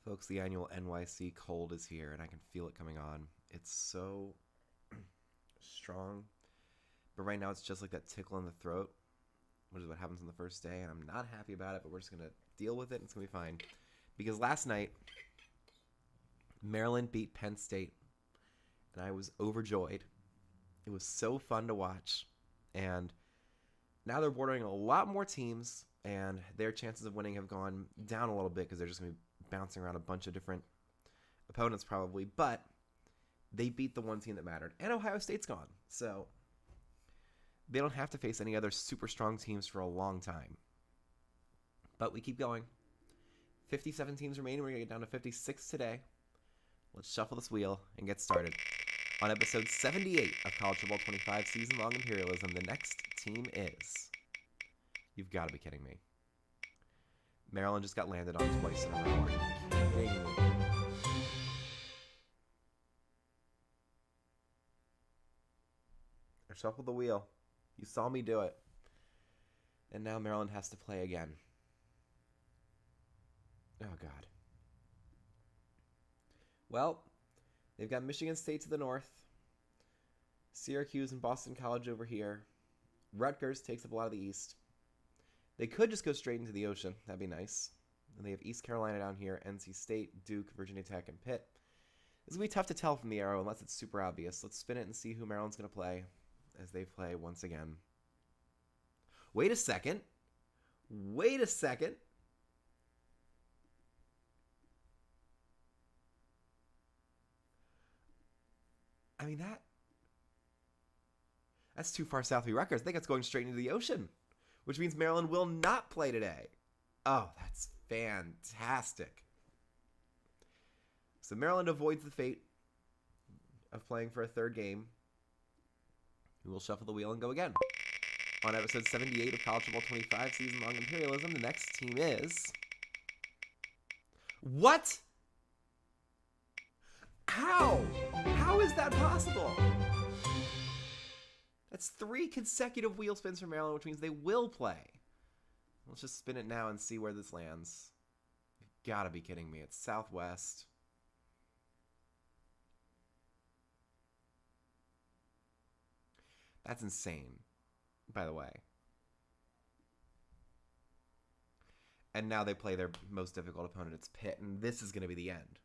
Folks, the annual NYC cold is here, and I can feel it coming on. It's so strong. But right now, it's just like that tickle in the throat, which is what happens on the first day. And I'm not happy about it, but we're just going to deal with it, and it's going to be fine. Because last night, Maryland beat Penn State, and I was overjoyed. It was so fun to watch. And now they're bordering a lot more teams, and their chances of winning have gone down a little bit because they're just going to be bouncing around a bunch of different opponents probably. But they beat the one team that mattered. And Ohio State's gone. So they don't have to face any other super strong teams for a long time. But we keep going. 57 teams remaining. We're going to get down to 56 today. Let's shuffle this wheel and get started. On episode 78 of College Football 25 Season-Long Imperialism, the next team is... You've got to be kidding me. Maryland just got landed on twice in a row. Are you kidding me? I shuffled the wheel. You saw me do it. And now Maryland has to play again. Oh, God. Well, they've got Michigan State to the north, Syracuse and Boston College over here. Rutgers takes up a lot of the east. They could just go straight into the ocean. That'd be nice. And they have East Carolina down here, NC State, Duke, Virginia Tech, and Pitt. It's going to be tough to tell from the arrow unless it's super obvious. Let's spin it and see who Maryland's going to play as they play once again. Wait a second. Wait a second. I mean, that's too far south to be Rutgers. I think it's going straight into the ocean, which means Maryland will not play today. Oh, that's fantastic. So Maryland avoids the fate of playing for a third game. We will shuffle the wheel and go again. On episode 78 of College Football 25 Season-Long Imperialism, the next team is... What? How? How is that possible? That's 3 consecutive wheel spins for Maryland, which means they will play. Let's just spin it now and see where this lands. You've got to be kidding me. It's southwest. That's insane, by the way. And now they play their most difficult opponent. It's Pitt, and this is going to be the end.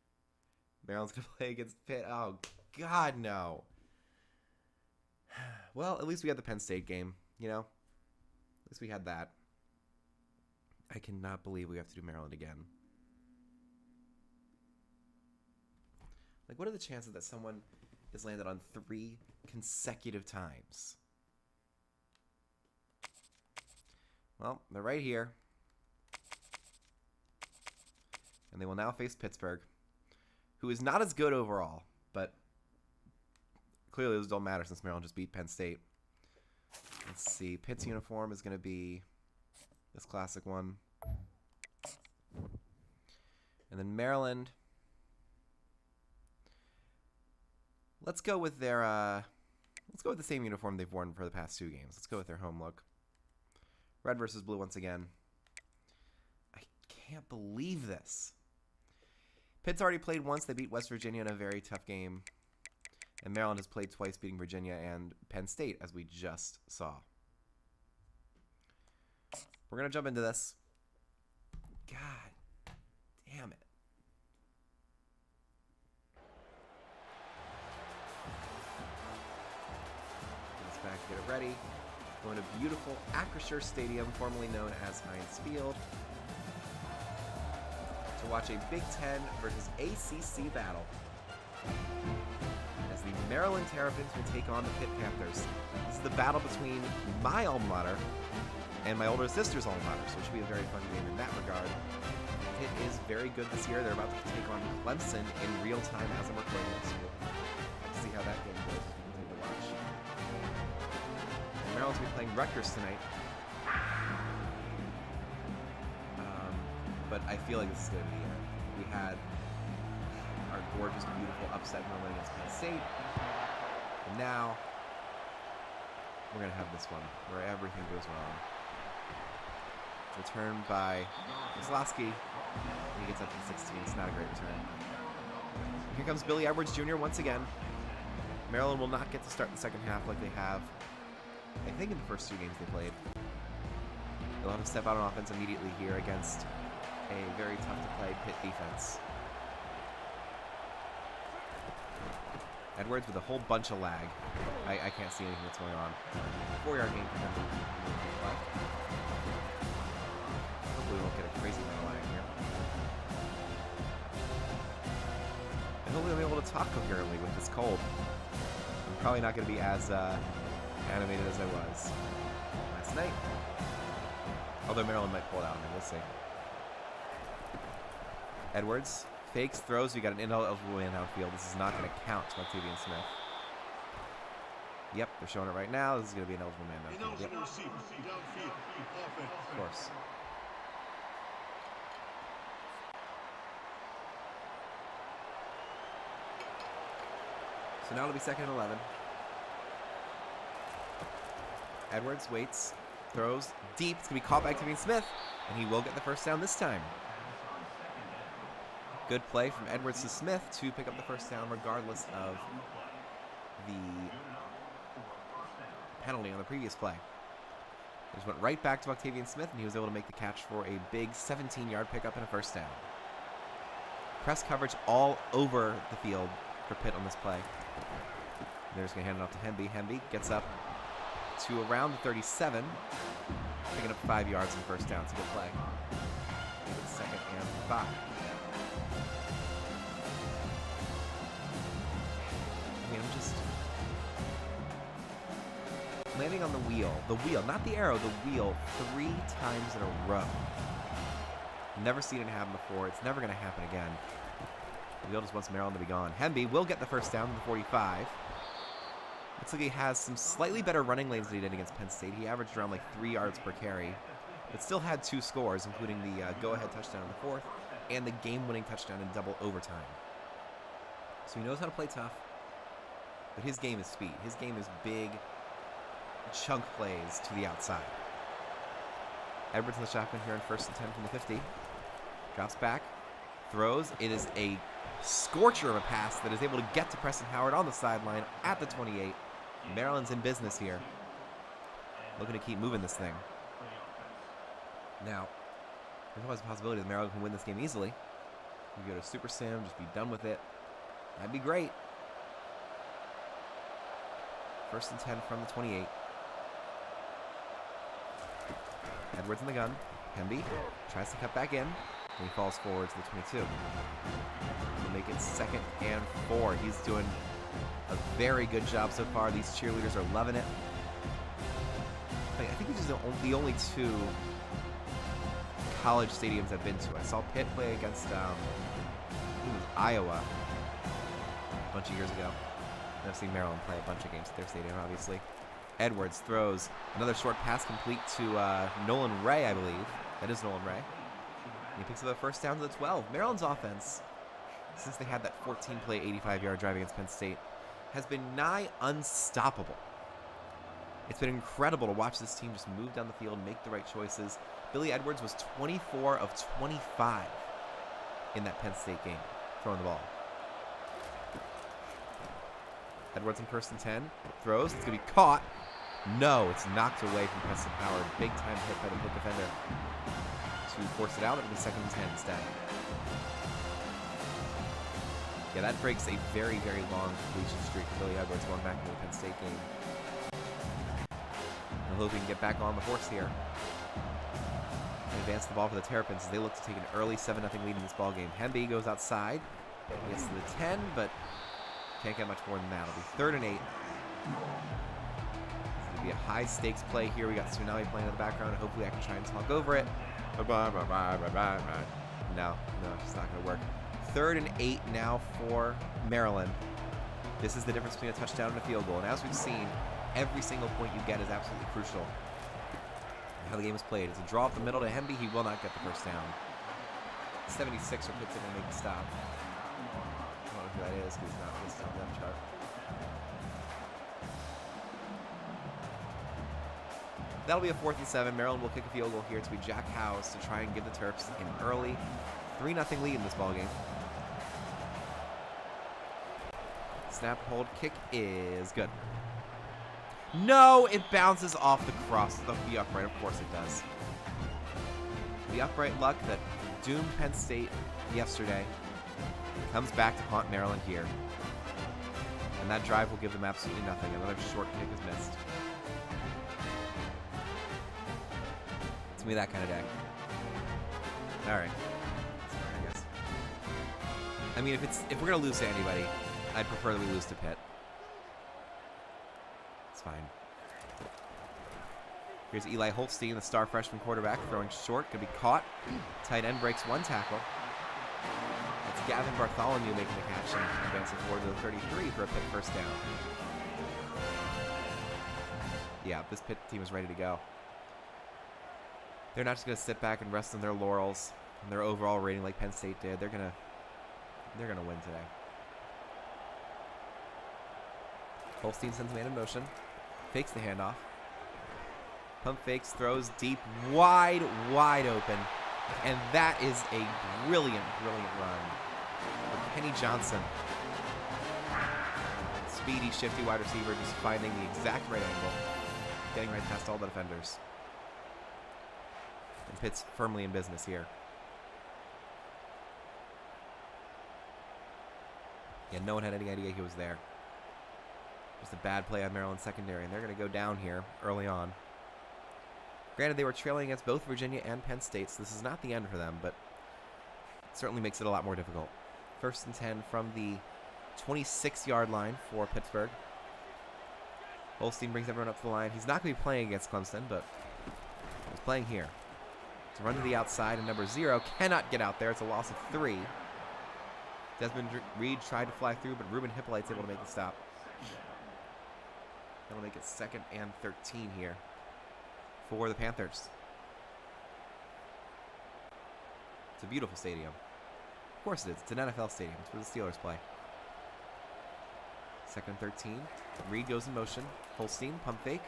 Maryland's going to play against Pitt. Oh, God, no. Well, at least we had the Penn State game, you know? At least we had that. I cannot believe we have to do Maryland again. Like, what are the chances that someone is landed on 3 consecutive times? Well, they're right here. And they will now face Pittsburgh, who is not as good overall, but clearly those don't matter since Maryland just beat Penn State. Let's see. Pitt's uniform is going to be this classic one. And then Maryland. Let's go with their let's go with the same uniform they've worn for the past 2 games. Let's go with their home look. Red versus blue once again. I can't believe this. Pitt's already played once. They beat West Virginia in a very tough game. And Maryland has played twice, beating Virginia and Penn State, as we just saw. We're going to jump into this. God damn it. Get this back, get it ready. Going to beautiful Acrisure Stadium, formerly known as Heinz Field, to watch a Big Ten versus ACC battle, as the Maryland Terrapins will take on the Pitt Panthers. This is the battle between my alma mater and my older sister's alma mater, so it should be a very fun game in that regard. Pitt is very good this year. They're about to take on Clemson in real time as I'm recording this. We'll have to see how that game goes. We'll continue to watch. And Maryland's going to be playing Rutgers tonight. But I feel like this is going to be the end. We had our gorgeous, beautiful upset moment against Penn State. And now, we're going to have this one, where everything goes wrong. Returned by Kozlowski. We He gets up to the 16. It's not a great return. Here comes Billy Edwards Jr. once again. Maryland will not get to start the second half like they have, I think, in the first 2 games they played. They'll have to step out on offense immediately here against a very tough-to-play Pitt defense. Edwards with a whole bunch of lag. I can't see anything that's going on. 4-yard gain for him. Hopefully we won't get a crazy amount of lag here. And hopefully I'll be able to talk coherently with this cold. I'm probably not going to be as animated as I was last night. Although Maryland might pull it out, and we'll see. Edwards fakes, throws. We got an ineligible man downfield. This is not going to count to Octavian Smith. Yep, they're showing it right now. This is going to be an eligible man downfield. Yep. Of course. So now it'll be 2nd and 11. Edwards waits, throws deep. It's going to be caught by Octavian Smith, and he will get the first down this time. Good play from Edwards to Smith to pick up the first down regardless of the penalty on the previous play. They just went right back to Octavian Smith, and he was able to make the catch for a big 17-yard pickup and a first down. Press coverage all over the field for Pitt on this play. They're just going to hand it off to Hemby. Hemby gets up to around the 37, picking up 5 yards and first down. It's a good play. It's 2nd and 5. I mean, I'm just landing on the wheel, not the arrow, the wheel 3 times in a row. Never seen it happen before. It's never going to happen again. The wheel just wants Maryland to be gone. Hemby will get the first down to the 45. Looks like he has some slightly better running lanes than he did against Penn State. He averaged around like 3 yards per carry, but still had 2 scores, including the go-ahead touchdown in the 4th and the game-winning touchdown in double overtime. So he knows how to play tough, but his game is speed. His game is big chunk plays to the outside. Edwards in the shotgun here in 1st and 10 from the 50. Drops back, throws. It is a scorcher of a pass that is able to get to Preston Howard on the sideline at the 28. Maryland's in business here. Looking to keep moving this thing. Now, there's always a possibility that Maryland can win this game easily. You go to Super Sim, just be done with it. That'd be great. 1st and 10 from the 28. Edwards in the gun. Hemby tries to cut back in. And he falls forward to the 22. We'll make it 2nd and 4. He's doing a very good job so far. These cheerleaders are loving it. I think these are the only 2 college stadiums I've been to. I saw Pitt play against I think it was Iowa a bunch of years ago. And I've seen Maryland play a bunch of games at their stadium, obviously. Edwards throws another short pass complete to Nolan Ray, I believe. That is Nolan Ray. And he picks up the first down to the 12. Maryland's offense, since they had that 14-play, 85-yard drive against Penn State, has been nigh unstoppable. It's been incredible to watch this team just move down the field and make the right choices. Billy Edwards was 24 of 25 in that Penn State game, throwing the ball. Edwards in 1st and 10. Throws. It's going to be caught. No, it's knocked away from Preston Howard. Big time hit by the Pitt defender to force it out. It'll be 2nd and 10 instead. Yeah, that breaks a very, very long completion streak for Billy Edwards going back into the Penn State game. I hope we can get back on the horse here and advance the ball for the Terrapins as they look to take an early 7-0 lead in this ball game. Hemby goes outside. He gets to the 10, but can't get much more than that. It'll be 3rd and 8. It's going to be a high-stakes play here. We got Tsunami playing in the background. Hopefully I can try and talk over it. No, it's not going to work. 3rd and 8 now for Maryland. This is the difference between a touchdown and a field goal. And as we've seen, every single point you get is absolutely crucial in how the game is played. It's a draw up the middle to Hemby. He will not get the first down. 76er puts it and make the stop. I don't know who that is because he's not listed on the depth chart. That'll be a 4th and 7. Maryland will kick a field goal here to be Jack Howes to try and give the Terps an early 3-0 lead in this ballgame. Snap, hold, kick is good. No, it bounces off the cross of the upright. Of course it does. The upright luck that doomed Penn State yesterday comes back to haunt Maryland here. And that drive will give them absolutely nothing. Another short kick is missed. It's gonna be that kind of day. All right. That's fine, I guess. I mean, if we're gonna lose to anybody, I'd prefer that we lose to Pitt. It's fine. Here's Eli Holstein, the star freshman quarterback, throwing short. Could be caught. Tight end breaks one tackle. That's Gavin Bartholomew making the catch and advancing forward to the 33 for a Pitt first down. Yeah, this Pitt team is ready to go. They're not just going to sit back and rest on their laurels and their overall rating like Penn State did. They're gonna win today. Holstein sends man in motion. Fakes the handoff. Pump fakes, throws deep, wide open. And that is a brilliant run for Kenny Johnson. Speedy, shifty wide receiver, just finding the exact right angle. Getting right past all the defenders. And Pitt's firmly in business here. Yeah, no one had any idea he was there. Just a bad play on Maryland secondary, and they're going to go down here early on. Granted, they were trailing against both Virginia and Penn State, so this is not the end for them, but it certainly makes it a lot more difficult. 1st and 10 from the 26-yard line for Pittsburgh. Holstein brings everyone up to the line. He's not going to be playing against Clemson, but he's playing here. To run to the outside, and number 0 cannot get out there. It's a loss of 3. Desmond Reed tried to fly through, but Ruben Hippolyte's able to make the stop. That'll make it 2nd and 13 here for the Panthers. It's a beautiful stadium. Of course it is. It's an NFL stadium. It's where the Steelers play. 2nd and 13. Reed goes in motion. Holstein, pump fake.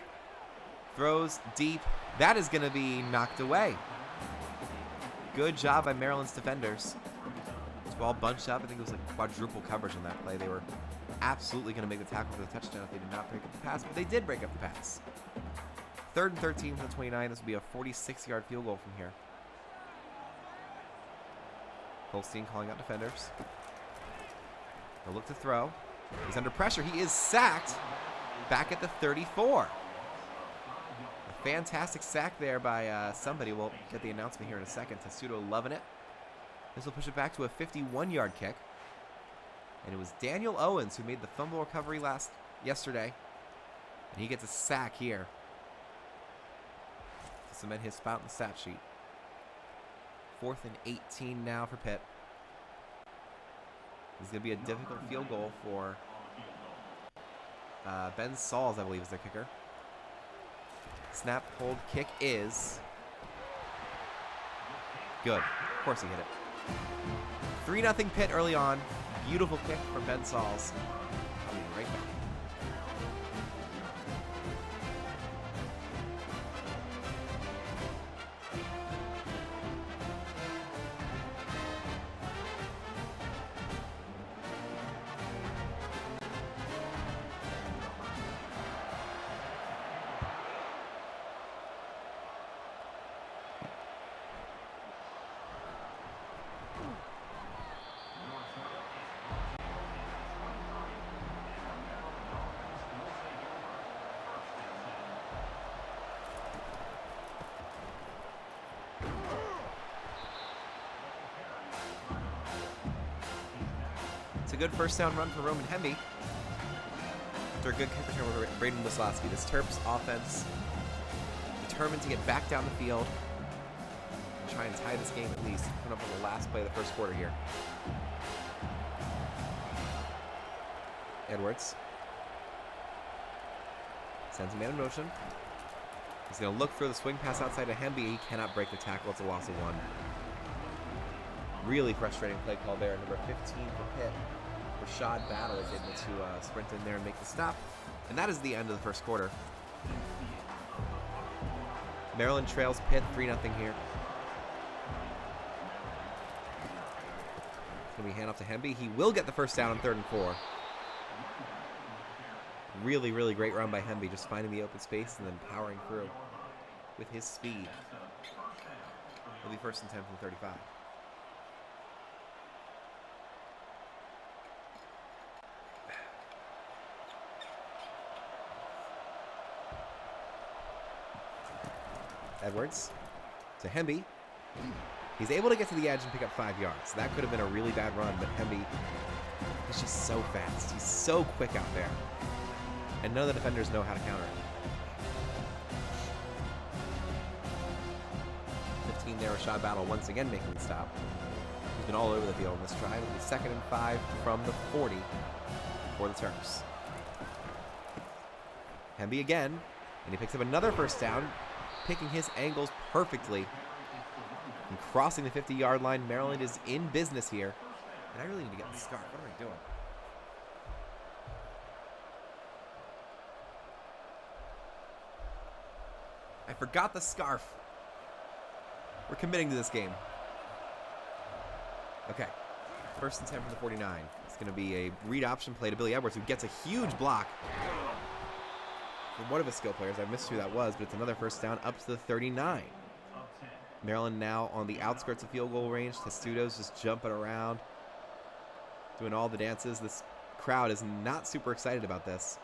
Throws deep. That is going to be knocked away. Good job by Maryland's defenders. 12 bunched up. I think it was like quadruple coverage on that play. They were absolutely going to make the tackle for the touchdown if they did not break up the pass, but they did break up the pass. 3rd and 13 from the 29. This will be a 46-yard field goal from here. Holstein calling out defenders. They'll look to throw. He's under pressure. He is sacked back at the 34. A fantastic sack there by somebody. We'll get the announcement here in a second. Tessuto loving it. This will push it back to a 51-yard kick. And it was Daniel Owens who made the fumble recovery yesterday. And he gets a sack here to cement his spot in the stat sheet. 4th and 18 now for Pitt. This is going to be a difficult field goal for Ben Sauls, I believe, is their kicker. Snap, hold, kick is good. Of course he hit it. 3-0 Pitt early on. Beautiful kick from Ben Sauls. I'll be right back. It's a good first down run for Roman Hemby. After a good kick return with Braden Wisłowski. This Terps offense determined to get back down the field and try and tie this game at least. Coming up on the last play of the first quarter here. Edwards sends a man in motion. He's going to look for the swing pass outside to Hemby. He cannot break the tackle. It's a loss of 1. Really frustrating play call there. Number 15 for Pitt. Rashad Battle is able to sprint in there and make the stop. And that is the end of the first quarter. Maryland trails Pitt 3-0 here. Can we hand off to Hemby? He will get the first down on 3rd and 4. Really, really great run by Hemby, just finding the open space and then powering through with his speed. It'll be 1st and 10 from the 35. Edwards to Hemby. He's able to get to the edge and pick up 5 yards. That could have been a really bad run, but Hemby is just so fast. He's so quick out there. And none of the defenders know how to counter him. 15 there, Rashad Battle once again making the stop. He's been all over the field in this drive. It'll be 2nd and 5 from the 40 for the Terps. Hemby again, and he picks up another first down, picking his angles perfectly. And crossing the 50-yard line, Maryland is in business here. And I really need to get the scarf. What am I doing? I forgot the scarf. We're committing to this game. Okay. 1st and 10 from the 49. It's going to be a read option play to Billy Edwards, who gets a huge block from one of his skill players. I missed who that was, but it's another first down up to the 39. Maryland now on the outskirts of field goal range. Testudo's just jumping around, doing all the dances. This crowd is not super excited about this.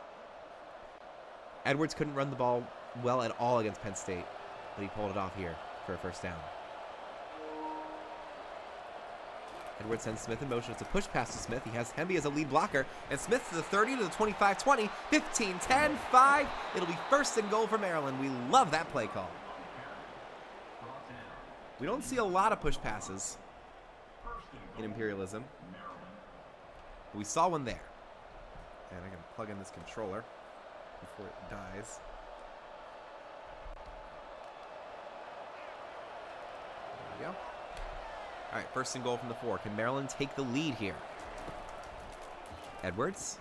Edwards couldn't run the ball well at all against Penn State, but he pulled it off here for a first down. Edwards sends Smith in motion. It's a push pass to Smith. He has Hemby as a lead blocker, and Smith to the 30, to the 25, 20, 15, 10, 5. It'll be 1st and goal for Maryland. We love that play call. We don't see a lot of push passes in Imperialism, but we saw one there. And I can plug in this controller before it dies. There we go. All right, 1st and goal from the 4. Can Maryland take the lead here? Edwards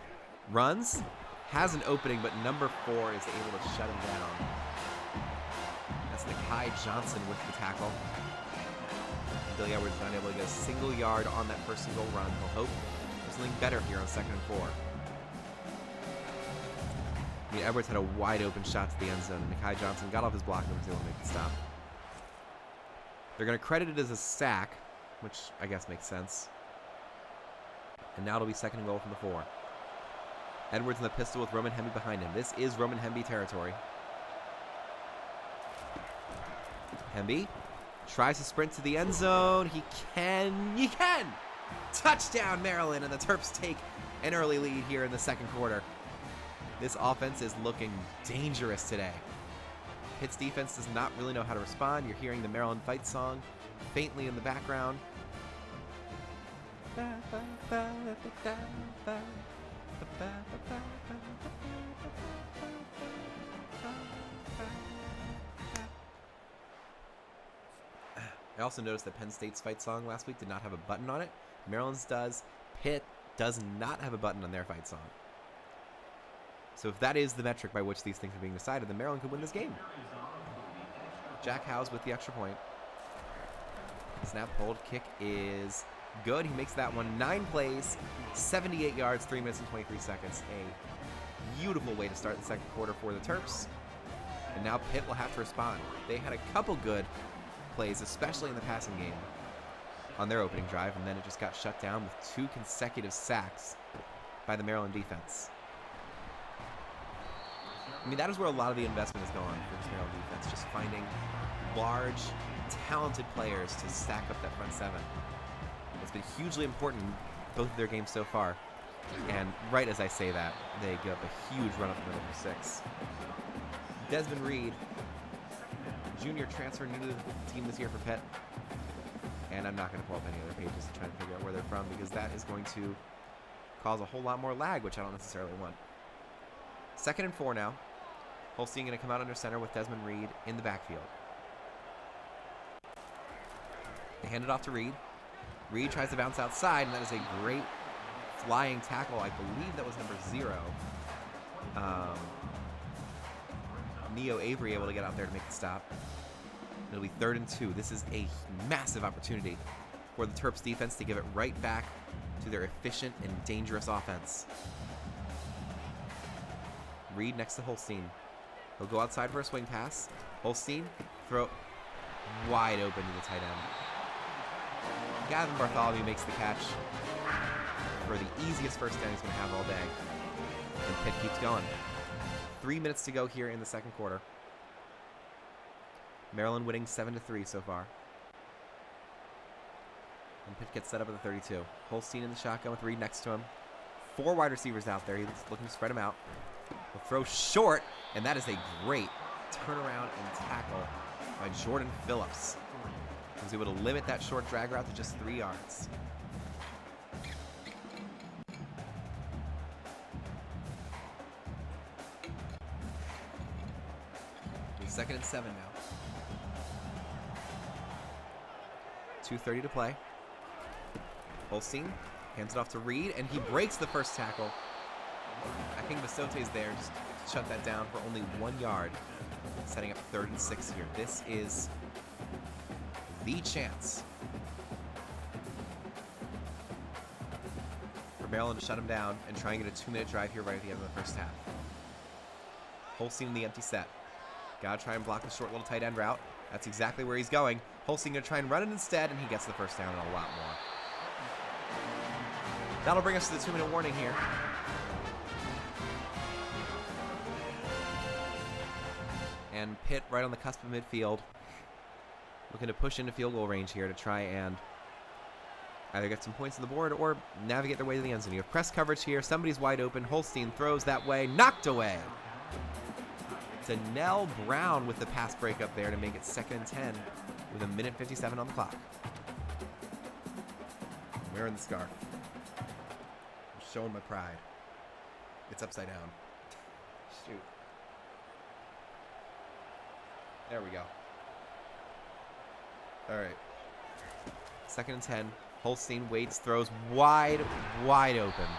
runs, has an opening, but number 4 is able to shut him down. That's Nikai Johnson with the tackle. Billy Edwards not able to get a single yard on that 1st and goal run. He'll hope for something better here on 2nd and 4. I mean, Edwards had a wide open shot to the end zone. Nikai Johnson got off his block and was able to make the stop. They're going to credit it as a sack, which I guess makes sense. And now it'll be 2nd and goal from the 4. Edwards in the pistol with Roman Hemby behind him. This is Roman Hemby territory. Hemby tries to sprint to the end zone. He can! Touchdown, Maryland, and the Terps take an early lead here in the 2nd quarter. This offense is looking dangerous today. Pitt's defense does not really know how to respond. You're hearing the Maryland fight song faintly in the background. I also noticed that Penn State's fight song last week did not have a button on it. Maryland's does. Pitt does not have a button on their fight song. So if that is the metric by which these things are being decided, then Maryland could win this game. Jack Howes with the extra point. Snap, hold, kick is good. He makes that one. 9 plays, 78 yards, 3 minutes and 23 seconds. A beautiful way to start the 2nd quarter for the Terps. And now Pitt will have to respond. They had a couple good plays, especially in the passing game, on their opening drive, and then it just got shut down with 2 consecutive sacks by the Maryland defense. I mean, that is where a lot of the investment has gone for this Maryland defense, just finding large, talented players to stack up that front 7. It's been hugely important in both of their games so far. And right as I say that, they give up a huge run up the middle for 6. Desmond Reed, junior transfer new to the team this year for Pitt. And I'm not going to pull up any other pages to try and figure out where they're from, because that is going to cause a whole lot more lag, which I don't necessarily want. 2nd and 4 now. Holstein going to come out under center with Desmond Reed in the backfield. They hand it off to Reed. Reed tries to bounce outside, and that is a great flying tackle. I believe that was number 0. Neo Avery able to get out there to make the stop. It'll be 3rd and 2. This is a massive opportunity for the Terps defense to give it right back to their efficient and dangerous offense. Reed next to Holstein. He'll go outside for a swing pass. Holstein, throw wide open to the tight end. Gavin Bartholomew makes the catch for the easiest first down he's going to have all day. And Pitt keeps going. 3 minutes to go here in the second quarter. Maryland winning 7-3 so far. And Pitt gets set up at the 32. Holstein in the shotgun with Reed next to him. 4 wide receivers out there. He's looking to spread them out. He'll throw short, and that is a great turnaround and tackle by Jordan Phillips. He was able to limit that short drag route to just 3 yards. It's 2nd and 7 now. 2:30 to play. Holstein hands it off to Reed, and he breaks the first tackle. I think Basote's there just to shut that down for only 1 yard, setting up 3rd and 6 here. This is the chance for Maryland to shut him down and try and get a 2-minute drive here right at the end of the first half. Holstein in the empty set. Gotta try and block the short little tight end route. That's exactly where he's going. Holstein gonna try and run it instead, and he gets the first down and a lot more. That'll bring us to the 2-minute warning here. And Pitt right on the cusp of midfield, looking to push into field goal range here to try and either get some points on the board or navigate their way to the end zone. You have press coverage here. Somebody's wide open. Holstein throws that way. Knocked away. Donnell Brown with the pass breakup there to make it 2nd and 10 with 1:57 on the clock. Wearing the scarf. I'm showing my pride. It's upside down. Shoot. There we go. All right. 2nd and 10. Holstein waits, throws wide open.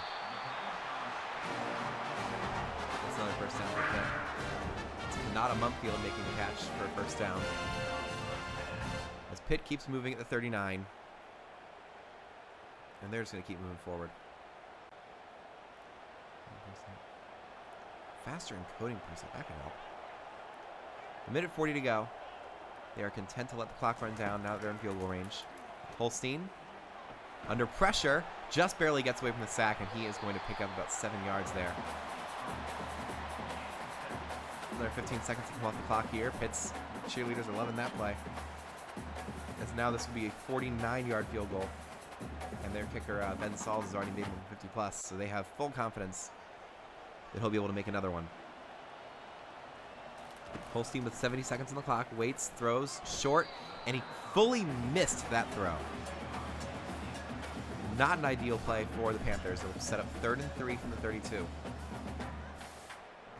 That's another first down for Pitt. It's not a Mumfield making the catch for a first down. As Pitt keeps moving at the 39. And they're just going to keep moving forward. Faster encoding preset, that can help. 1:40 to go. They are content to let the clock run down now that they're in field goal range. Holstein, under pressure, just barely gets away from the sack, and he is going to pick up about 7 yards there. Another 15 seconds to come off the clock here. Pitt's cheerleaders are loving that play. As now this will be a 49-yard field goal. And their kicker, Ben Sauls, has already made one 50+, so they have full confidence that he'll be able to make another one. Holstein with 70 seconds on the clock, waits, throws, short, and he fully missed that throw. Not an ideal play for the Panthers. It'll set up 3rd and 3 from the 32.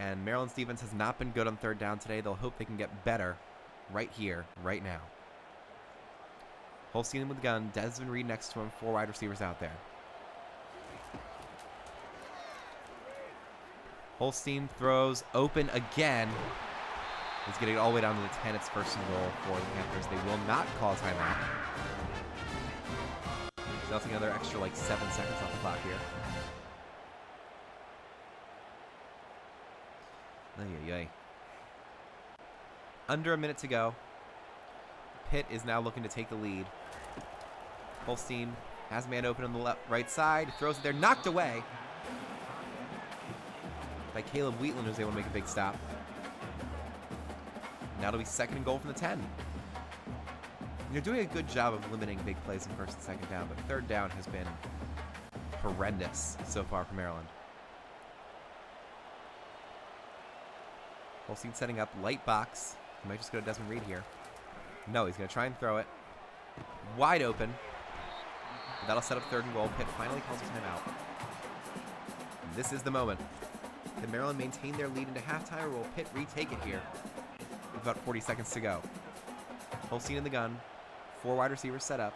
And Maryland's defense has not been good on 3rd down today. They'll hope they can get better right here, right now. Holstein with the gun, Desmond Reed next to him, 4 wide receivers out there. Holstein throws open again. He's getting it all the way down to the 10. It's 1st and goal for the Panthers. They will not call a timeout. So that's another extra like 7 seconds off the clock here. Ay. Under a minute to go. Pitt is now looking to take the lead. Holstein has a man open on the right side. Throws it there, knocked away by Caleb Wheatland, who's able to make a big stop. Now it'll be 2nd and goal from the 10. They're doing a good job of limiting big plays in 1st and 2nd down, but 3rd down has been horrendous so far for Maryland. Holstein setting up, light box. He might just go to Desmond Reed here. No, he's going to try and throw it. Wide open. But that'll set up 3rd and goal. Pitt finally calls a timeout. And this is the moment. Can Maryland maintain their lead into halftime, or will Pitt retake it here? With about 40 seconds to go. Holstein in the gun. 4 wide receivers set up.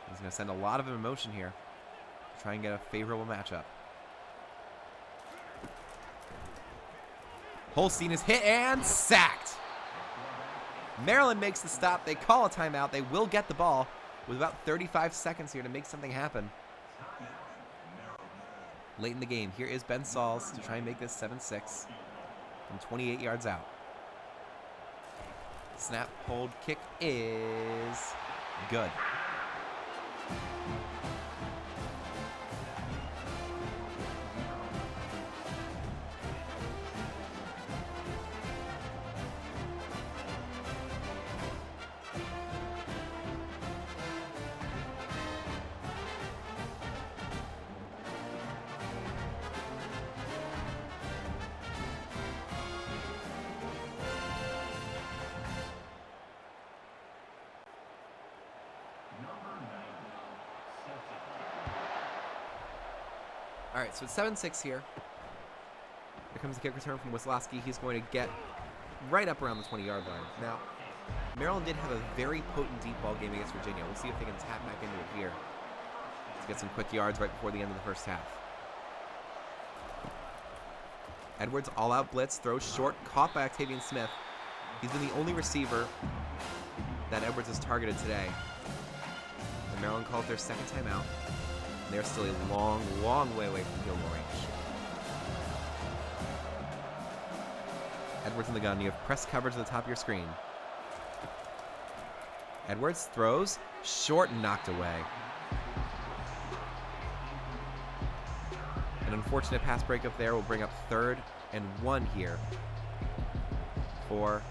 He's going to send a lot of emotion here to try and get a favorable matchup. Holstein is hit and sacked. Maryland makes the stop. They call a timeout. They will get the ball with about 35 seconds here to make something happen. Late in the game, here is Ben Sauls to try and make this 7-6 from 28 yards out. Snap, hold, kick is good. All right, so it's 7-6 here. Here comes the kick return from Wisłowski. He's going to get right up around the 20-yard line. Now, Maryland did have a very potent deep ball game against Virginia. We'll see if they can tap back into it here to get some quick yards right before the end of the first half. Edwards, all-out blitz, throws short, caught by Octavian Smith. He's been the only receiver that Edwards has targeted today. And Maryland calls their second timeout. They're still a long, long way away from field goal range. Edwards in the gun. You have press coverage at the top of your screen. Edwards throws. Short and knocked away. An unfortunate pass breakup there will bring up 3rd and 1 here for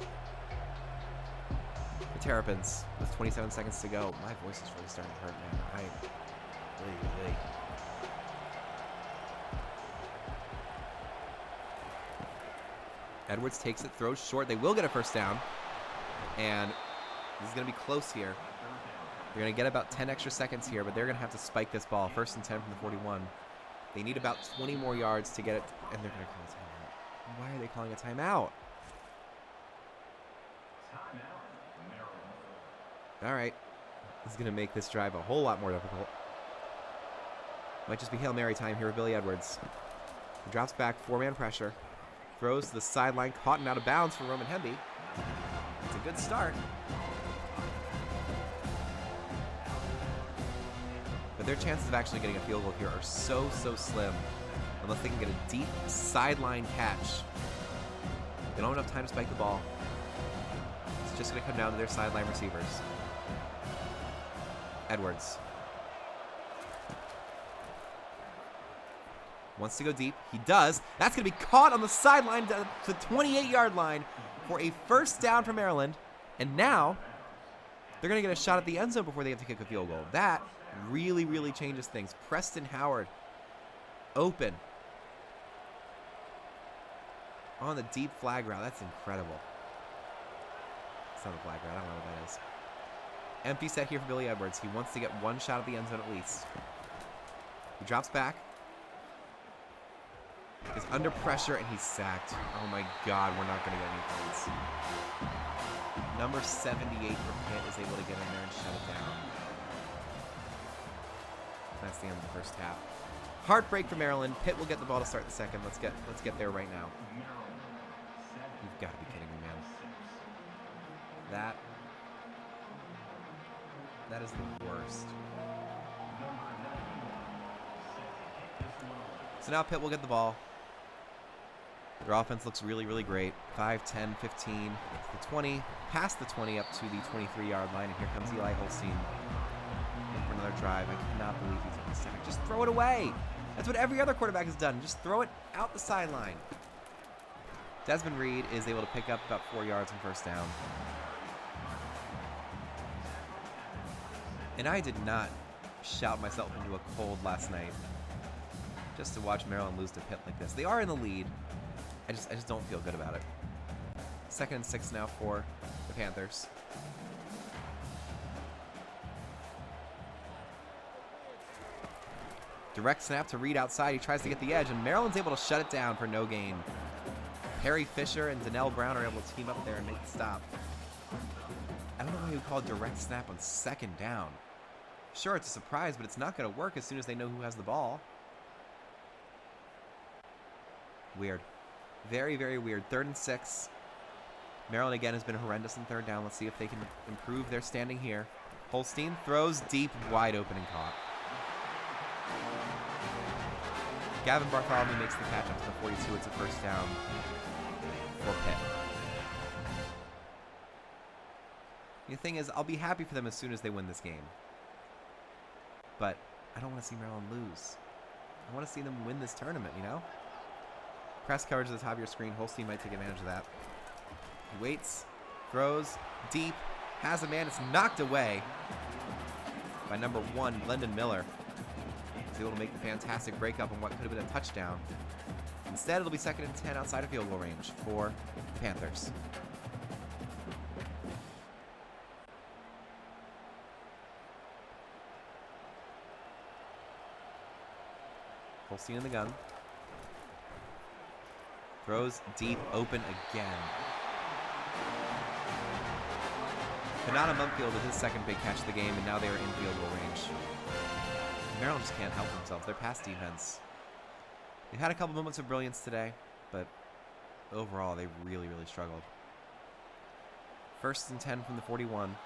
the Terrapins with 27 seconds to go. My voice is really starting to hurt, man. Edwards takes it, throws short. They will get a first down. And this is going to be close here. They're going to get about 10 extra seconds here, but they're going to have to spike this ball. 1st and 10 from the 41. They need about 20 more yards to get it, and they're going to call a timeout. Why are they calling a timeout? All right. This is going to make this drive a whole lot more difficult. Might just be Hail Mary time here with Billy Edwards. He drops back, 4-man pressure. Throws to the sideline, caught and out of bounds for Roman Hemby. It's a good start. But their chances of actually getting a field goal here are so, so slim. Unless they can get a deep sideline catch. They don't have enough time to spike the ball. It's just going to come down to their sideline receivers. Edwards. Wants to go deep. He does. That's going to be caught on the sideline to the 28-yard line for a first down for Maryland. And now they're going to get a shot at the end zone before they have to kick a field goal. That really, really changes things. Preston Howard open on the deep flag route. That's incredible. It's not a flag route. I don't know what that is. Empty set here for Billy Edwards. He wants to get one shot at the end zone at least. He drops back. Is under pressure and he's sacked. Oh my God, we're not going to get any points. Number 78 for Pitt is able to get in there and shut it down. That's the end of the first half. Heartbreak for Maryland. Pitt will get the ball to start the second. Let's get there right now. You've got to be kidding me, man. That is the worst. So now Pitt will get the ball. Their offense looks really, really great. 5, 10, 15, the 20, past the 20 up to the 23-yard line. And here comes Eli Holstein for another drive. I cannot believe he took the sack. Just throw it away. That's what every other quarterback has done. Just throw it out the sideline. Desmond Reed is able to pick up about 4 yards on first down. And I did not shout myself into a cold last night just to watch Maryland lose to Pitt like this. They are in the lead. I just don't feel good about it. 2nd and 6 now for the Panthers. Direct snap to Reed outside. He tries to get the edge, and Maryland's able to shut it down for no gain. Perry Fisher and Donnell Brown are able to team up there and make the stop. I don't know why you would call direct snap on 2nd down. Sure, it's a surprise, but it's not going to work as soon as they know who has the ball. Weird. Very, very weird. 3rd and 6. Maryland again has been horrendous in third down. Let's see if they can improve their standing here. Holstein throws deep, wide open, and caught. Gavin Bartholomew makes the catch up to the 42. It's a first down for Pitt. The thing is, I'll be happy for them as soon as they win this game. But I don't want to see Maryland lose. I want to see them win this tournament, you know? Press coverage at the top of your screen. Holstein might take advantage of that. He waits, throws, deep, has a man. It's knocked away by number 1, Glendon Miller. He's able to make the fantastic breakup on what could have been a touchdown. Instead, it'll be 2nd and 10 outside of field goal range for the Panthers. Holstein in the gun. Throws deep, open again. Kanata Mumfield with his second big catch of the game, and now they are in field goal range. Maryland just can't help themselves. Their pass defense. They've had a couple moments of brilliance today, but overall they really, really struggled. 1st and 10 from the 41.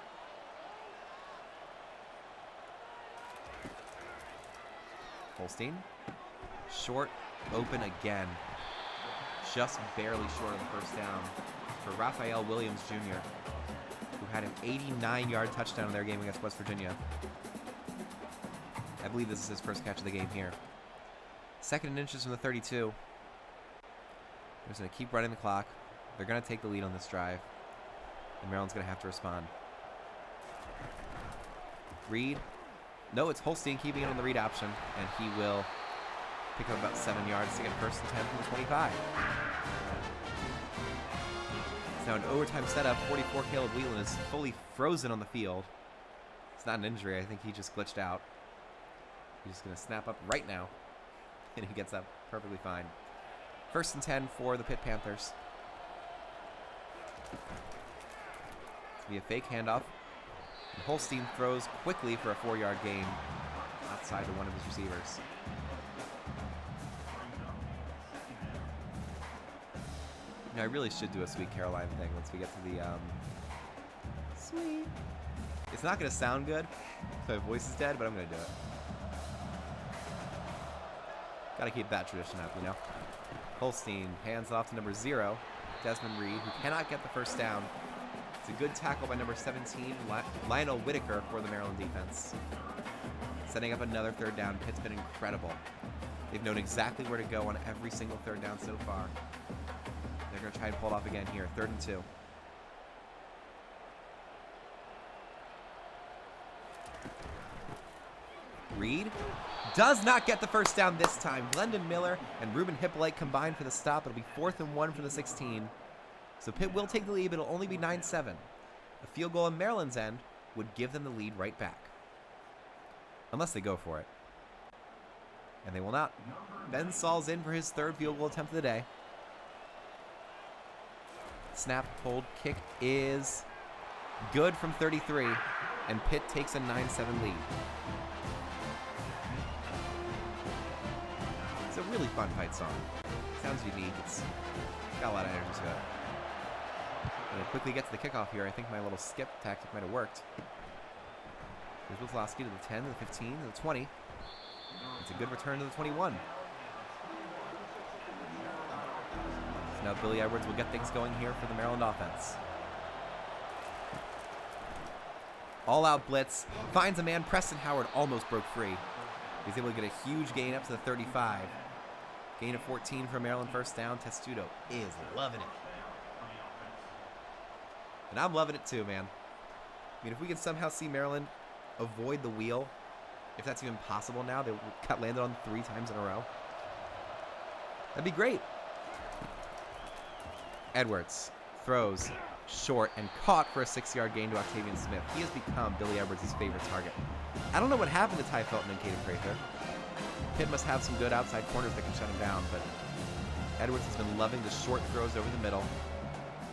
Holstein. Short, open again. Just barely short of the first down for Raphael Williams Jr., who had an 89-yard touchdown in their game against West Virginia. I believe this is his first catch of the game here. 2nd and inches from the 32. They're just going to keep running the clock. They're going to take the lead on this drive, and Maryland's going to have to respond. Reed. No, it's Holstein keeping it on the read option, and he will pick up about 7 yards to get 1st and 10 from the 25. It's now an overtime setup. 44 Caleb Whelan is fully frozen on the field. It's not an injury. I think he just glitched out. He's just going to snap up right now, and he gets up perfectly fine. 1st and 10 for the Pitt Panthers. It's going to be a fake handoff. And Holstein throws quickly for a 4-yard gain outside to one of his receivers. You know, I really should do a Sweet Caroline thing once we get to the, Sweet. It's not going to sound good, my voice is dead, but I'm going to do it. Got to keep that tradition up, you know? Holstein hands off to number 0, Desmond Reed, who cannot get the first down. It's a good tackle by number 17, Lionel Whitaker, for the Maryland defense. Setting up another 3rd down. Pitt's been incredible. They've known exactly where to go on every single 3rd down so far. They're going to try and pull it off again here. 3rd and 2. Reed does not get the first down this time. Glendon Miller and Ruben Hippolyte combined for the stop. It'll be 4th and 1 from the 16. So Pitt will take the lead, but it'll only be 9-7. A field goal on Maryland's end would give them the lead right back. Unless they go for it. And they will not. Ben Saul's in for his 3rd field goal attempt of the day. Snap, hold, kick is good from 33. And Pitt takes a 9-7 lead. It's a really fun fight song. Sounds unique. It's got a lot of energy to it. And it quickly gets the kickoff here. I think my little skip tactic might have worked. Here's Wazlowski to the 10, to the 15, to the 20. It's a good return to the 21. So now Billy Edwards will get things going here for the Maryland offense. All-out blitz. Finds a man. Preston Howard almost broke free. He's able to get a huge gain up to the 35. Gain of 14 for Maryland, 1st down. Testudo is loving it. And I'm loving it too, man. I mean, if we can somehow see Maryland avoid the wheel, if that's even possible now, they got landed on 3 times in a row, that'd be great. Edwards throws short and caught for a 6-yard gain to Octavian Smith. He has become Billy Edwards' favorite target. I don't know what happened to Ty Felton and Caden Prather. Pitt must have some good outside corners that can shut him down, but Edwards has been loving the short throws over the middle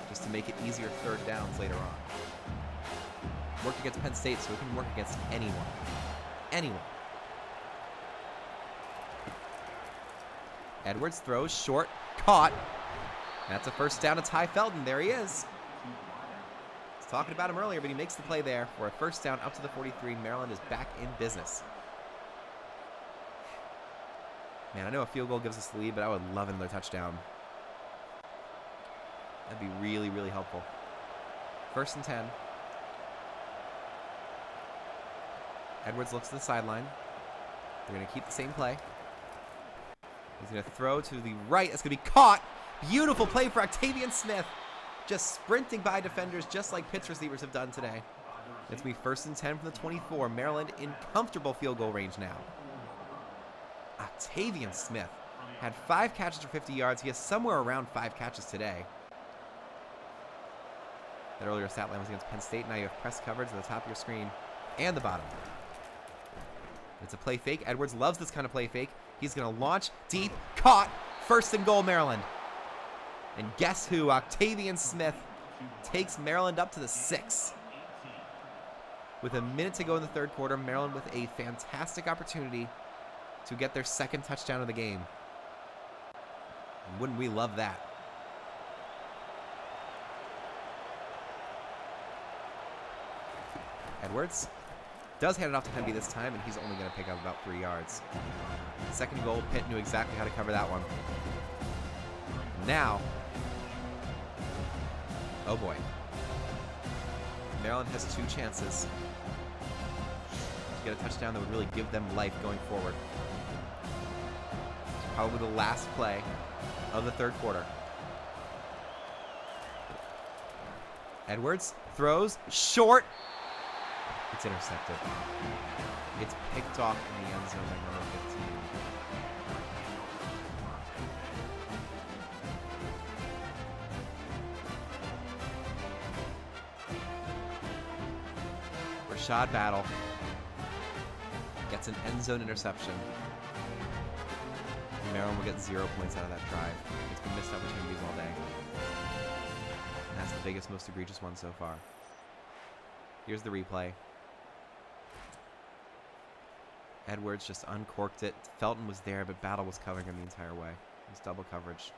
just to make it easier 3rd downs later on. Worked against Penn State, so it can work against anyone. Anyone. Edwards throws short, caught. That's a 1st down to Ty Felton. There he is. Talking about him earlier, but he makes the play there for a first down up to the 43. Maryland is back in business. Man, I know a field goal gives us the lead, but I would love another touchdown. That'd be really, really helpful. First and 10. Edwards looks to the sideline. They're going to keep the same play. He's going to throw to the right. That's going to be caught. Beautiful play for Octavian Smith. Just sprinting by defenders just like Pitt's receivers have done today. It's going to be first and 10 from the 24. Maryland in comfortable field goal range now. Octavian Smith had 5 catches for 50 yards. He has somewhere around 5 catches today. That earlier stat line was against Penn State. Now you have press coverage at the top of your screen and the bottom. It's a play fake. Edwards loves this kind of play fake. He's going to launch deep. Caught. First and goal, Maryland. And guess who? Octavian Smith takes Maryland up to the 6. With a minute to go in the third quarter, Maryland with a fantastic opportunity to get their second touchdown of the game. And wouldn't we love that? Edwards does hand it off to Hemby this time, and he's only going to pick up about 3 yards. Second goal, Pitt knew exactly how to cover that one. Now, oh boy. Maryland has 2 chances to get a touchdown that would really give them life going forward. Probably the last play of the third quarter. Edwards throws short. It's intercepted. It's picked off in the end zone by number 15. Rashad Battle gets an end zone interception. Maryland will get 0 points out of that drive. It's been missed opportunities all day. And that's the biggest, most egregious one so far. Here's the replay. Edwards just uncorked it. Felton was there, but Battle was covering him the entire way. It was double coverage.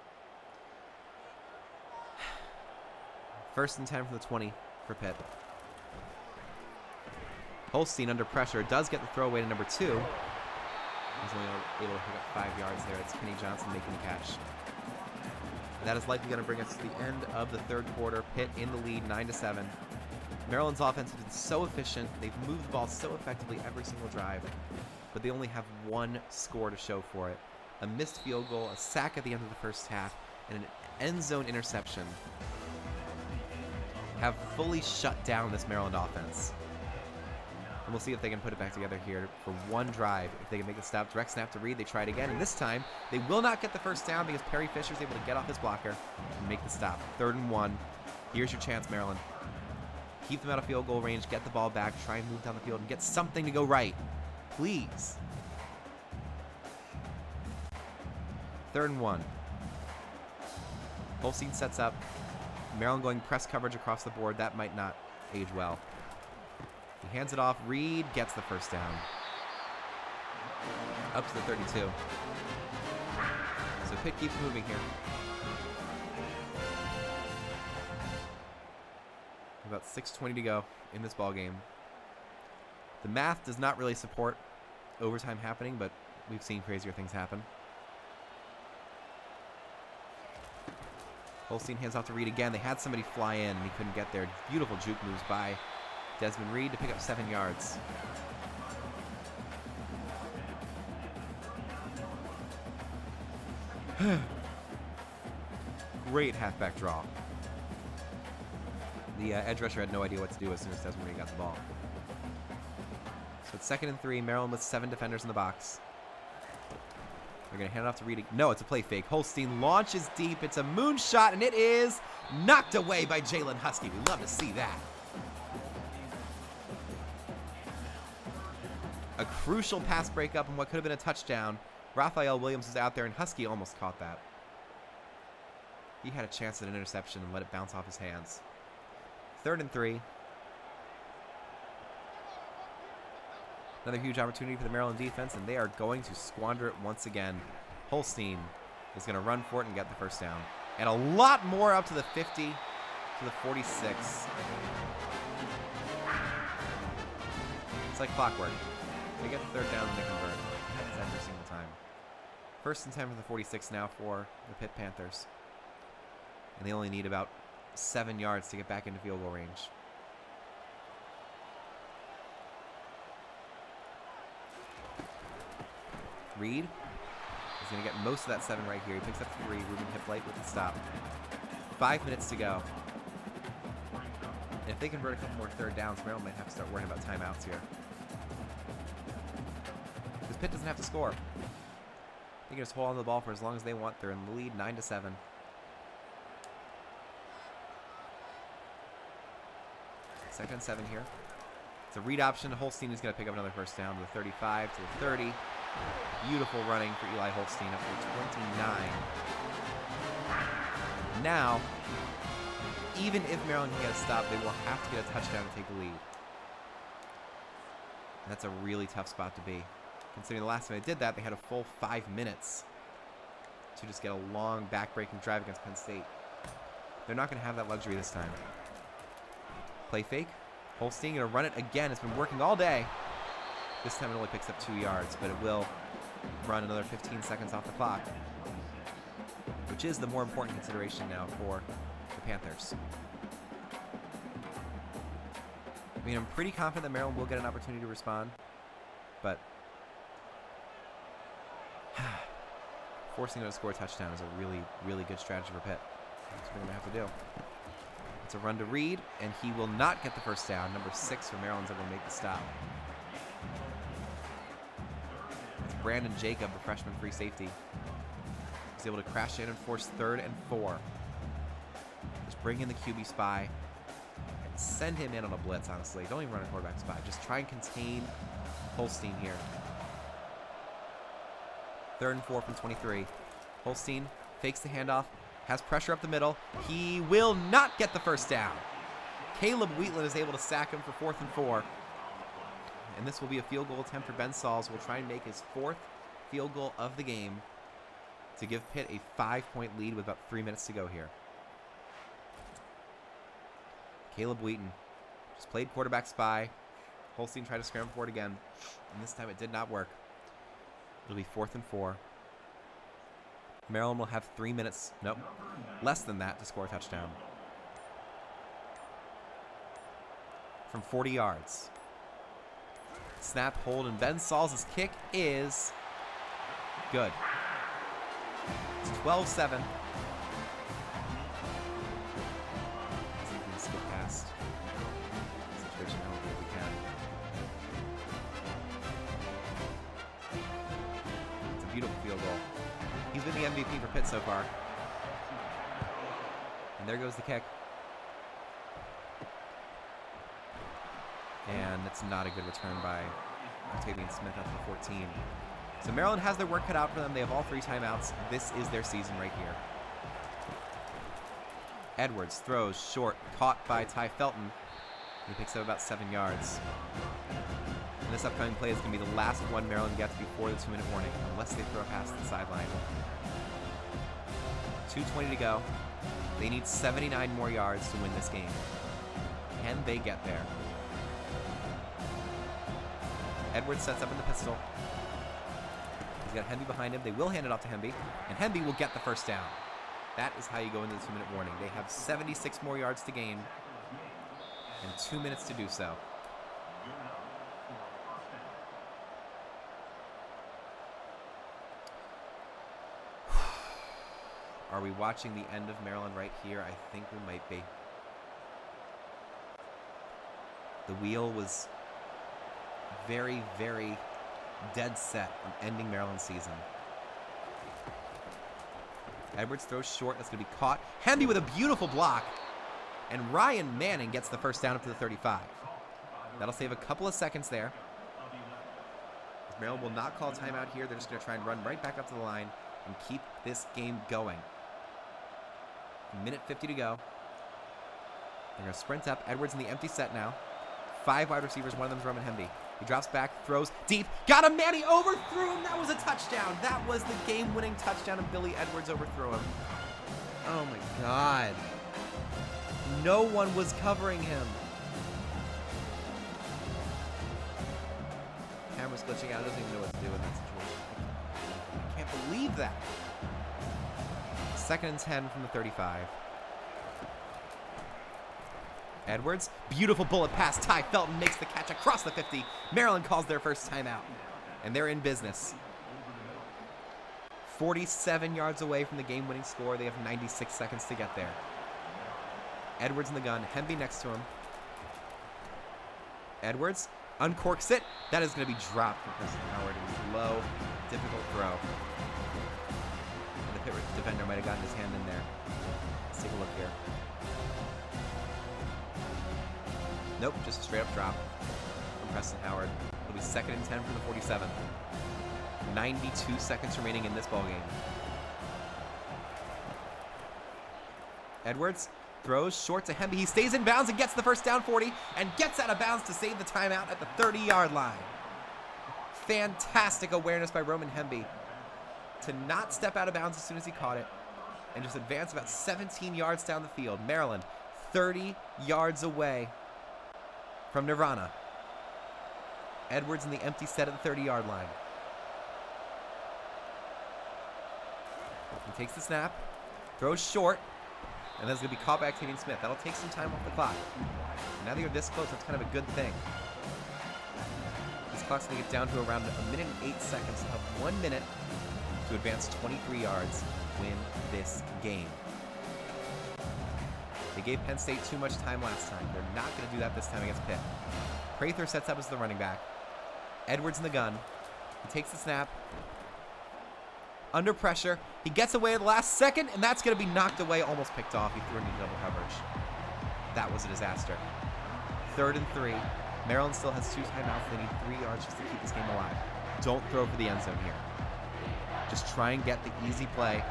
First and 10 from the 20 for Pitt. Holstein under pressure does get the throwaway to number 2. He's only able to pick up 5 yards there. It's Kenny Johnson making the catch. And that is likely going to bring us to the end of the third quarter. Pitt in the lead, 9-7. Maryland's offense has been so efficient. They've moved the ball so effectively every single drive. But they only have 1 score to show for it. A missed field goal, a sack at the end of the first half, and an end zone interception have fully shut down this Maryland offense. And we'll see if they can put it back together here for 1 drive. If they can make the stop, direct snap to Reed, they try it again. And this time, they will not get the first down because Perry Fisher's able to get off his blocker and make the stop. 3rd and 1. Here's your chance, Maryland. Keep them out of field goal range, get the ball back, try and move down the field, and get something to go right. Please. 3rd and 1. Holstein sets up. Maryland going press coverage across the board. That might not age well. He hands it off. Reed gets the first down. Up to the 32. So Pitt keeps moving here. About 6:20 to go in this ball game. The math does not really support overtime happening, but we've seen crazier things happen. Holstein hands off to Reed again. They had somebody fly in, and he couldn't get there. Beautiful juke moves by Desmond Reed to pick up 7 yards. Great halfback draw. The edge rusher had no idea what to do as soon as Desmond Reed got the ball. So it's 2nd and 3. Maryland with 7 defenders in the box. They're going to hand it off to Reed. No, it's a play fake. Holstein launches deep. It's a moonshot, and it is knocked away by Jalen Husky. We love to see that. A crucial pass breakup and what could have been a touchdown. Raphael Williams was out there, and Husky almost caught that. He had a chance at an interception and let it bounce off his hands. 3rd and 3. Another huge opportunity for the Maryland defense, and they are going to squander it once again. Holstein is going to run for it and get the first down. And a lot more up to the 50. to the 46. It's like clockwork. They get the third down and they convert. That's every single time. 1st and 10 from the 46 now for the Pitt Panthers. And they only need about 7 yards to get back into field goal range. Reed is going to get most of that 7 right here. He picks up 3. Ruben Hiplight with the stop. 5 minutes to go. And if they convert a couple more third downs, Maryland might have to start worrying about timeouts here. Because Pitt doesn't have to score. They can just hold on to the ball for as long as they want. They're in the lead, 9-7. Second and 7 here. It's a read option. Holstein is going to pick up another first down to the 35, to the 30. Beautiful running for Eli Holstein up to the 29. Now, even if Maryland can get a stop, they will have to get a touchdown to take the lead. And that's a really tough spot to be. Considering the last time they did that, they had a full 5 minutes to just get a long back-breaking drive against Penn State. They're not going to have that luxury this time. Play fake. Holstein going to run it again. It's been working all day. This time it only picks up 2 yards, but it will run another 15 seconds off the clock, which is the more important consideration now for the Panthers. I mean, I'm pretty confident that Maryland will get an opportunity to respond, but forcing them to score a touchdown is a really, really good strategy for Pitt. That's what they're going to have to do. It's a run to Reed, and he will not get the first down. Number 6 for Maryland's able to make the stop. It's Brandon Jacob, the freshman free safety. He's able to crash in and force 3rd and 4. Just bring in the QB spy and send him in on a blitz, honestly. Don't even run a quarterback spy. Just try and contain Holstein here. 3rd and 4 from 23. Holstein fakes the handoff, has pressure up the middle. He will not get the first down. Caleb Wheatland is able to sack him for 4th and 4. And this will be a field goal attempt for Ben Sauls. Will try and make his 4th field goal of the game to give Pitt a 5-point lead with about 3 minutes to go here. Caleb Wheaton just played quarterback spy. Holstein tried to scramble for it again, and this time it did not work. It'll be 4th and 4. Maryland will have 3 minutes, nope, less than that to score a touchdown. From 40 yards. Snap, hold, and Ben Sauls' kick is good. It's 12-7. See if we can skip past the situation if we can. It's a beautiful field goal. He's been the MVP for Pitt so far. And there goes the kick. And it's not a good return by Octavian Smith after the 14. So Maryland has their work cut out for them. They have all 3 timeouts. This is their season right here. Edwards throws short, caught by Ty Felton. He picks up about 7 yards. And this upcoming play is going to be the last one Maryland gets before the 2-minute warning, unless they throw a pass to the sideline. 2:20 to go. They need 79 more yards to win this game. Can they get there? Edwards sets up in the pistol. He's got Hemby behind him. They will hand it off to Hemby, and Hemby will get the first down. That is how you go into the 2-minute warning. They have 76 more yards to gain and 2 minutes to do so. Are we watching the end of Maryland right here? I think we might be. The wheel was very, very dead set on ending Maryland's season. Edwards throws short. That's going to be caught. Hemby with a beautiful block. And Ryan Manning gets the first down up to the 35. That'll save a couple of seconds there. Maryland will not call a timeout here. They're just going to try and run right back up to the line and keep this game going. Minute 50 to go. They're going to sprint up. Edwards in the empty set now. 5 wide receivers. One of them is Roman Hemby. He drops back, throws deep. Got him, man. He overthrew him. That was a touchdown. That was the game-winning touchdown, and Billy Edwards overthrew him. Oh, my God. No one was covering him. Camera's glitching out. It doesn't even know what to do in that situation. I can't believe that. 2nd and 10 from the 35. Edwards, beautiful bullet pass. Ty Felton makes the catch across the 50. Maryland calls their first timeout, and they're in business. 47 yards away from the game-winning score. They have 96 seconds to get there. Edwards in the gun. Hemby next to him. Edwards uncorks it. That is going to be dropped from Preston Howard. It was low, difficult throw. And the Pitt defender might have gotten his hand in there. Let's take a look here. Nope, just a straight-up drop from Preston Howard. It'll be 2nd and 10 from the 47. 92 seconds remaining in this ballgame. Edwards throws short to Hemby. He stays in bounds and gets the first down 40 and gets out of bounds to save the timeout at the 30-yard line. Fantastic awareness by Roman Hemby to not step out of bounds as soon as he caught it and just advance about 17 yards down the field. Maryland 30 yards away from Nirvana. Edwards in the empty set at the 30-yard line. He takes the snap, throws short, and that's going to be caught by Octavian Smith. That'll take some time off the clock. And now that you're this close, that's kind of a good thing. This clock's going to get down to around 1 minute and 8 seconds. They'll have 1 minute to advance 23 yards, win this game. They gave Penn State too much time last time. They're not going to do that this time against Pitt. Prather sets up as the running back. Edwards in the gun. He takes the snap. Under pressure. He gets away at the last second, and that's going to be knocked away, almost picked off. He threw into double coverage. That was a disaster. 3rd and 3. Maryland still has 2 timeouts. They need 3 yards just to keep this game alive. Don't throw for the end zone here. Just try and get the easy play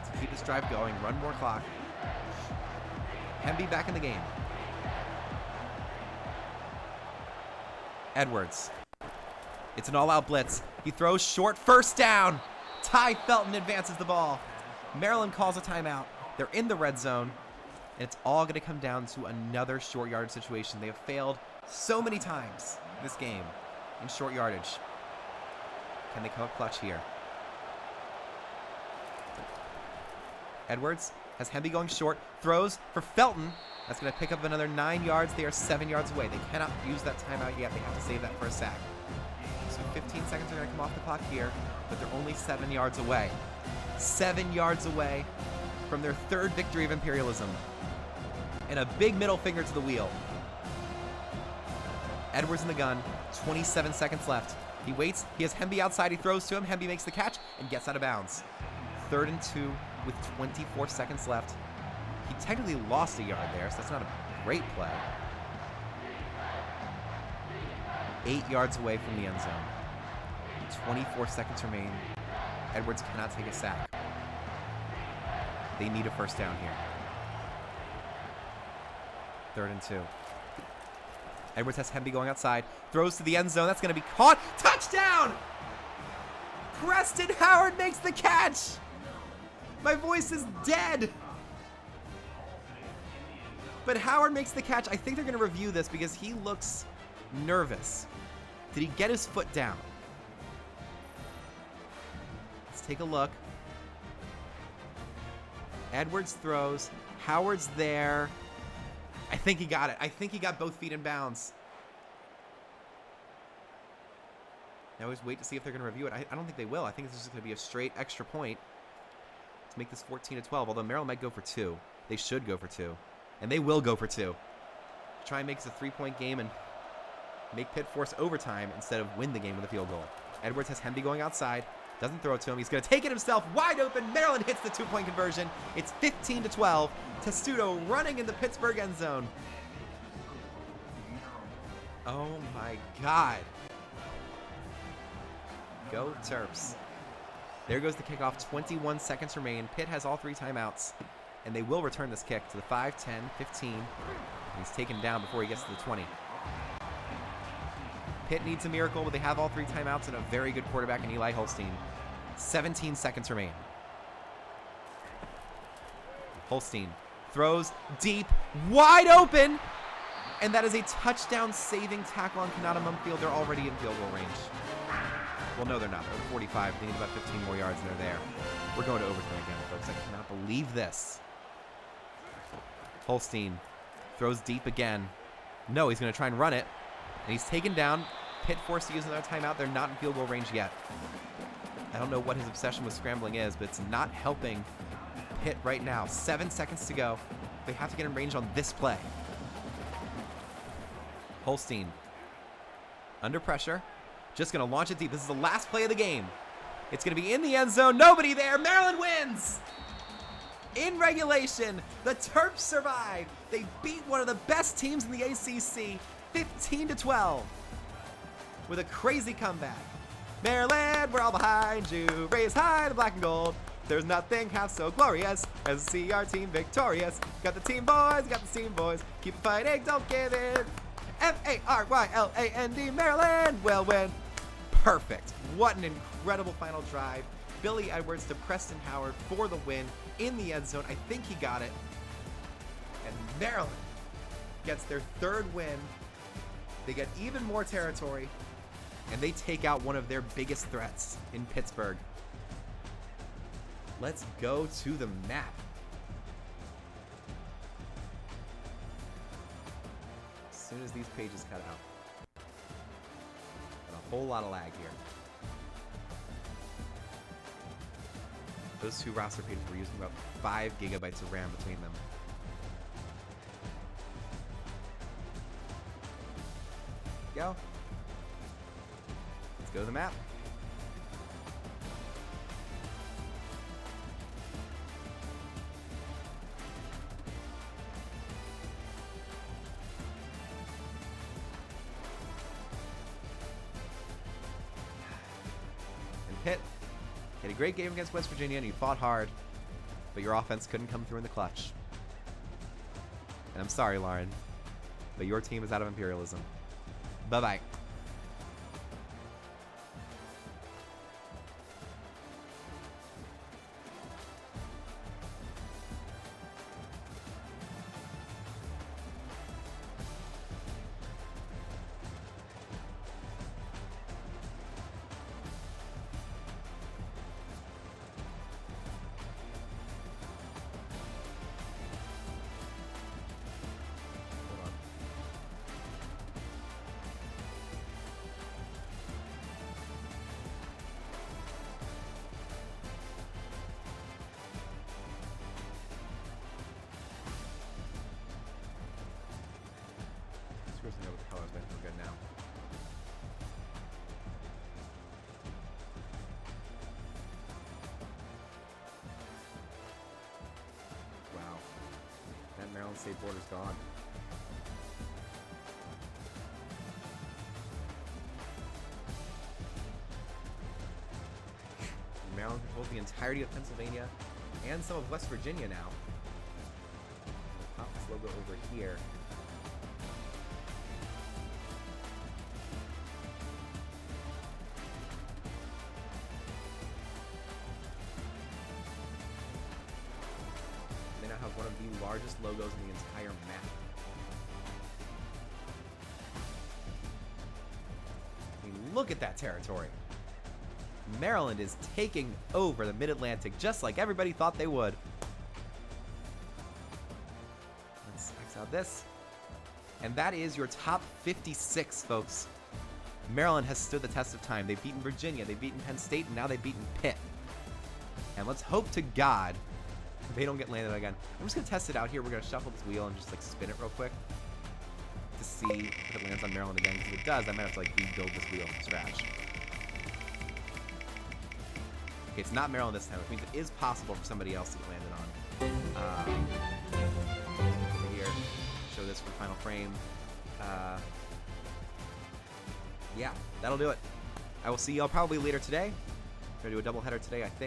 to keep this drive going. Run more clock. Hemby back in the game. Edwards. It's an all-out blitz. He throws short. First down. Ty Felton advances the ball. Maryland calls a timeout. They're in the red zone. And it's all going to come down to another short yardage situation. They have failed so many times this game in short yardage. Can they come up clutch here? Edwards has Hemby going short. Throws for Felton. That's going to pick up another 9 yards. They are 7 yards away. They cannot use that timeout yet. They have to save that for a sack. So 15 seconds are going to come off the clock here, but they're only 7 yards away. 7 yards away from their 3rd victory of Imperialism. And a big middle finger to the wheel. Edwards in the gun. 27 seconds left. He waits. He has Hemby outside. He throws to him. Hemby makes the catch and gets out of bounds. 3rd and 2 with 24 seconds left. He technically lost a yard there, so that's not a great play. 8 yards away from the end zone. 24 seconds remain. Edwards cannot take a sack. They need a first down here. 3rd and 2. Edwards has Hemby going outside. Throws to the end zone. That's going to be caught. Touchdown! Preston Howard makes the catch! My voice is dead! But Howard makes the catch. I think they're going to review this because he looks nervous. Did he get his foot down? Let's take a look. Edwards throws. Howard's there. I think he got it. I think he got both feet in bounds. I always wait to see if they're going to review it. I don't think they will. I think this is going to be a straight extra point to make this 14-12, although Maryland might go for 2. They should go for 2. And they will go for 2. Try and make this a 3-point game and make Pitt force overtime instead of win the game with a field goal. Edwards has Hemby going outside. Doesn't throw it to him. He's going to take it himself. Wide open. Maryland hits the 2-point conversion. It's 15-12. Testudo running in the Pittsburgh end zone. Oh my God. Go Terps. There goes the kickoff. 21 seconds remain. Pitt has all 3 timeouts. And they will return this kick to the 5, 10, 15. And he's taken down before he gets to the 20. Pitt needs a miracle, but they have all 3 timeouts and a very good quarterback in Eli Holstein. 17 seconds remain. Holstein Throws deep, wide open. And that is a touchdown-saving tackle on Kanata Mumfield. They're already in field goal range. Well, no, they're not. They're at 45. They need about 15 more yards, and they're there. We're going to overtime again, folks. I cannot believe this. Holstein throws deep again. No, he's going to try and run it. And he's taken down. Pitt forced to use another timeout. They're not in field goal range yet. I don't know what his obsession with scrambling is, but it's not helping Pitt right now. 7 seconds to go. They have to get in range on this play. Holstein under pressure. Just going to launch it deep. This is the last play of the game. It's going to be in the end zone. Nobody there. Maryland wins. In regulation, the Terps survive. They beat one of the best teams in the ACC, 15-12, with a crazy comeback. Maryland, we're all behind you. Raise high the black and gold. There's nothing half so glorious as to see our team victorious. Got the team boys, got the team boys. Keep fighting, don't give in. Maryland, Maryland will win. Perfect. What an incredible final drive. Billy Edwards to Preston Howard for the win in the end zone. I think he got it. And Maryland gets their 3rd win. They get even more territory, and they take out one of their biggest threats in Pittsburgh. Let's go to the map. As soon as these pages cut out. And a whole lot of lag here. Those 2 roster pages were using about 5 gigabytes of RAM between them. Go. Let's go to the map. And Pitt had a great game against West Virginia, and you fought hard, but your offense couldn't come through in the clutch. And I'm sorry, Lauren, but your team is out of Imperialism. Bye-bye. Screwing over the colors, but we're good now. Wow. That Maryland State border's gone. Maryland controls the entirety of Pennsylvania and some of West Virginia now. I'll pop this logo over here. They now have one of the largest logos in the entire map. I mean, look at that territory. Maryland is taking over the Mid-Atlantic just like everybody thought they would. Let's X out this. And that is your top 56, folks. Maryland has stood the test of time. They've beaten Virginia, they've beaten Penn State, and now they've beaten Pitt. And let's hope to God they don't get landed again. I'm just going to test it out here. We're going to shuffle this wheel and just like spin it real quick to see if it lands on Maryland again. Because if it does, I might have to like rebuild this wheel from scratch. Okay, it's not Maryland this time, which means it is possible for somebody else to get landed on. Over here, show this for final frame. Yeah, that'll do it. I will see y'all probably later today. We're going to do a doubleheader today, I think.